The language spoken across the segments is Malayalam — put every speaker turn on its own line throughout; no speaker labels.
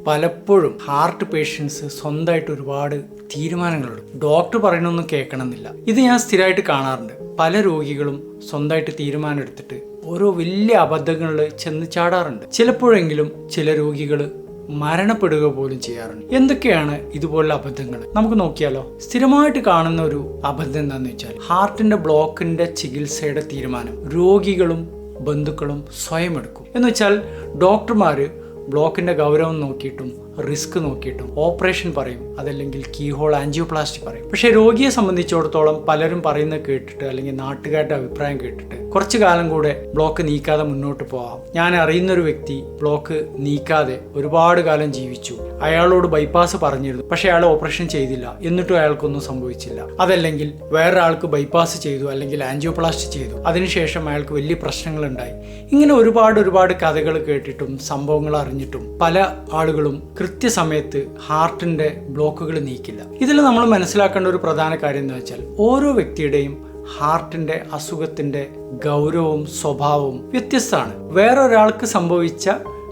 പലപ്പോഴും ഹാർട്ട് പേഷ്യൻസ് സ്വന്തമായിട്ട് ഒരുപാട് തീരുമാനങ്ങളെടുക്കും. ഡോക്ടർ പറയണൊന്നും കേൾക്കണമെന്നില്ല. ഇത് ഞാൻ സ്ഥിരമായിട്ട് കാണാറുണ്ട്. പല രോഗികളും സ്വന്തമായിട്ട് തീരുമാനം എടുത്തിട്ട് ഓരോ വലിയ അബദ്ധങ്ങളിൽ ചെന്ന് ചാടാറുണ്ട്. ചിലപ്പോഴെങ്കിലും ചില രോഗികൾ മരണപ്പെടുക പോലും ചെയ്യാറുണ്ട്. എന്തൊക്കെയാണ് ഇതുപോലുള്ള അബദ്ധങ്ങൾ നമുക്ക് നോക്കിയാലോ. സ്ഥിരമായിട്ട് കാണുന്ന ഒരു അബദ്ധം എന്താണെന്ന് വെച്ചാൽ ഹാർട്ടിന്റെ ബ്ലോക്കിന്റെ ചികിത്സയുടെ തീരുമാനം രോഗികളും ബന്ധുക്കളും സ്വയം എടുക്കും. എന്ന് വെച്ചാൽ ഡോക്ടർമാര് ബ്ലോക്കിന്റെ ഗൗരവം നോക്കിയിട്ടും റിസ്ക് നോക്കിയിട്ടും ഓപ്പറേഷൻ പറയും, അതല്ലെങ്കിൽ കീഹോൾ ആൻജിയോപ്ലാസ്റ്റി പറയും. പക്ഷെ രോഗിയെ സംബന്ധിച്ചിടത്തോളം പലരും പറയുന്നത് കേട്ടിട്ട് അല്ലെങ്കിൽ നാട്ടുകാരുടെ അഭിപ്രായം കേട്ടിട്ട് കുറച്ചു കാലം കൂടെ ബ്ലോക്ക് നീക്കാതെ മുന്നോട്ട് പോകാം. ഞാൻ അറിയുന്നൊരു വ്യക്തി ബ്ലോക്ക് നീക്കാതെ ഒരുപാട് കാലം ജീവിച്ചു. അയാളോട് ബൈപ്പാസ് പറഞ്ഞിരുന്നു, പക്ഷെ അയാൾ ഓപ്പറേഷൻ ചെയ്തില്ല, എന്നിട്ടും അയാൾക്കൊന്നും സംഭവിച്ചില്ല. അതല്ലെങ്കിൽ വേറൊരാൾക്ക് ബൈപ്പാസ് ചെയ്തു അല്ലെങ്കിൽ ആൻജിയോപ്ലാസ്റ്റി ചെയ്തു, അതിനുശേഷം അയാൾക്ക് വലിയ പ്രശ്നങ്ങൾ ഉണ്ടായി. ഇങ്ങനെ ഒരുപാട് കഥകൾ കേട്ടിട്ടും സംഭവങ്ങൾ അറിഞ്ഞിട്ടും പല ആളുകളും കൃത്യസമയത്ത് ഹാർട്ടിന്റെ ബ്ലോക്കുകൾ നീക്കില്ല. ഇതിൽ നമ്മൾ മനസ്സിലാക്കേണ്ട ഒരു പ്രധാന കാര്യം എന്ന് വെച്ചാൽ ഓരോ വ്യക്തിയുടെയും ഹാർട്ടിന്റെ അസുഖത്തിന്റെ ഗൗരവവും സ്വഭാവവും വ്യത്യസ്തമാണ്. വേറൊരാൾക്ക് സംഭവിച്ച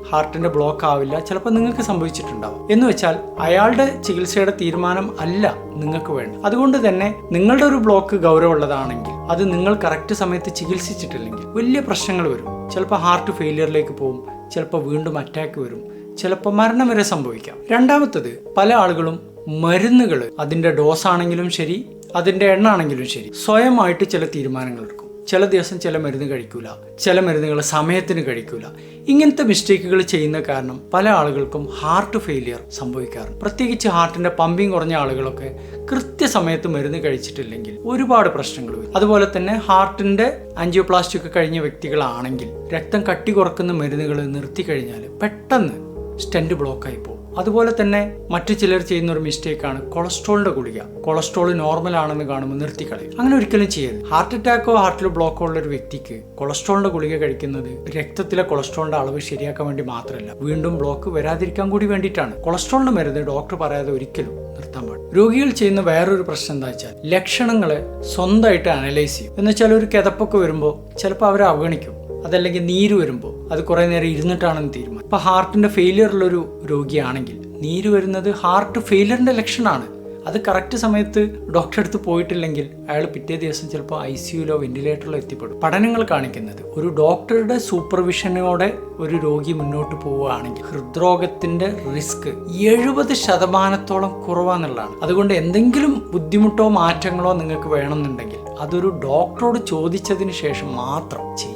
ഹാർട്ടിന്റെ ബ്ലോക്ക് ആവില്ല, ചിലപ്പോൾ നിങ്ങൾക്ക് സംഭവിച്ചിട്ടുണ്ടാവും. എന്ന് വെച്ചാൽ അയാളുടെ ചികിത്സയുടെ തീരുമാനം അല്ല നിങ്ങൾക്ക് വേണ്ട. അതുകൊണ്ട് തന്നെ നിങ്ങളുടെ ഒരു ബ്ലോക്ക് ഗൗരവമുള്ളതാണെങ്കിൽ അത് നിങ്ങൾ കറക്റ്റ് സമയത്ത് ചികിത്സിച്ചിട്ടില്ലെങ്കിൽ വലിയ പ്രശ്നങ്ങൾ വരും. ചിലപ്പോൾ ഹാർട്ട് ഫെയിലിയറിലേക്ക് പോകും, ചിലപ്പോൾ വീണ്ടും അറ്റാക്ക് വരും, ചിലപ്പോൾ മരണം വരെ സംഭവിക്കാം. രണ്ടാമത്തത്, പല ആളുകളും മരുന്നുകൾ അതിന്റെ ഡോസ് ആണെങ്കിലും ശരി അതിന്റെ എണ്ണ ആണെങ്കിലും ശരി സ്വയമായിട്ട് ചില തീരുമാനങ്ങൾ എടുക്കും. ചില ദിവസം ചില മരുന്ന് കഴിക്കൂല, ചില മരുന്നുകൾ സമയത്തിന് കഴിക്കൂല. ഇങ്ങനത്തെ മിസ്റ്റേക്കുകൾ ചെയ്യുന്ന കാരണം പല ആളുകൾക്കും ഹാർട്ട് ഫെയിലിയർ സംഭവിക്കാറുണ്ട്. പ്രത്യേകിച്ച് ഹാർട്ടിന്റെ പമ്പിങ് കുറഞ്ഞ ആളുകളൊക്കെ കൃത്യസമയത്ത് മരുന്ന് കഴിച്ചിട്ടില്ലെങ്കിൽ ഒരുപാട് പ്രശ്നങ്ങൾ വരും. അതുപോലെ തന്നെ ഹാർട്ടിന്റെ ആൻജിയോപ്ലാസ്റ്റി ഒക്കെ കഴിഞ്ഞ വ്യക്തികളാണെങ്കിൽ രക്തം കട്ടി കുറക്കുന്ന മരുന്നുകൾ നിർത്തി കഴിഞ്ഞാൽ പെട്ടെന്ന് സ്റ്റെന്റ് ബ്ലോക്കായി പോകും. അതുപോലെ തന്നെ മറ്റു ചിലർ ചെയ്യുന്ന ഒരു മിസ്റ്റേക്കാണ് കൊളസ്ട്രോളിന്റെ ഗുളിക. കൊളസ്ട്രോൾ നോർമൽ ആണെന്ന് കാണുമ്പോൾ നിർത്തിക്കളയും. അങ്ങനെ ഒരിക്കലും ചെയ്യരുത്. ഹാർട്ട് അറ്റാക്കോ ഹാർട്ടിൽ ബ്ലോക്കോ ഉള്ള ഒരു വ്യക്തിക്ക് കൊളസ്ട്രോളിന്റെ ഗുളിക കഴിക്കുന്നത് രക്തത്തിലെ കൊളസ്ട്രോളിന്റെ അളവ് ശരിയാക്കാൻ വേണ്ടി മാത്രമല്ല, വീണ്ടും ബ്ലോക്ക് വരാതിരിക്കാൻ കൂടി വേണ്ടിയിട്ടാണ്. കൊളസ്ട്രോളിന്റെ മരുന്ന് ഡോക്ടർ പറയാതെ ഒരിക്കലും നിർത്താൻ പാടില്ല. രോഗികൾ ചെയ്യുന്ന വേറൊരു പ്രശ്നം എന്താ വെച്ചാൽ ലക്ഷണങ്ങളെ സ്വന്തമായിട്ട് അനലൈസ് ചെയ്യും. എന്ന് വെച്ചാൽ ഒരു കിതപ്പൊക്കെ വരുമ്പോൾ ചിലപ്പോൾ അവരെ അവഗണിക്കും. അതല്ലെങ്കിൽ നീര് വരുമ്പോൾ അത് കുറേ നേരം ഇരുന്നിട്ടാണെന്ന് തീരുമാനം. ഇപ്പം ഹാർട്ടിന്റെ ഫെയിലിയറുള്ളൊരു രോഗിയാണെങ്കിൽ നീര് വരുന്നത് ഹാർട്ട് ഫെയിലിയറിന്റെ ലക്ഷണമാണ്. അത് കറക്റ്റ് സമയത്ത് ഡോക്ടറെ അടുത്ത് പോയിട്ടില്ലെങ്കിൽ അയാൾ പിറ്റേ ദിവസം ചിലപ്പോൾ ICUലോ വെന്റിലേറ്ററിലോ എത്തിപ്പെടും. പഠനങ്ങൾ കാണിക്കുന്നത് ഒരു ഡോക്ടറുടെ സൂപ്പർവിഷനോടെ ഒരു രോഗി മുന്നോട്ട് പോവുകയാണെങ്കിൽ ഹൃദ്രോഗത്തിന്റെ റിസ്ക് 70% കുറവാന്നുള്ളതാണ്. അതുകൊണ്ട് എന്തെങ്കിലും ബുദ്ധിമുട്ടോ മാറ്റങ്ങളോ നിങ്ങൾക്ക് വേണമെന്നുണ്ടെങ്കിൽ അതൊരു ഡോക്ടറോട് ചോദിച്ചതിന് ശേഷം മാത്രം ചെയ്യും.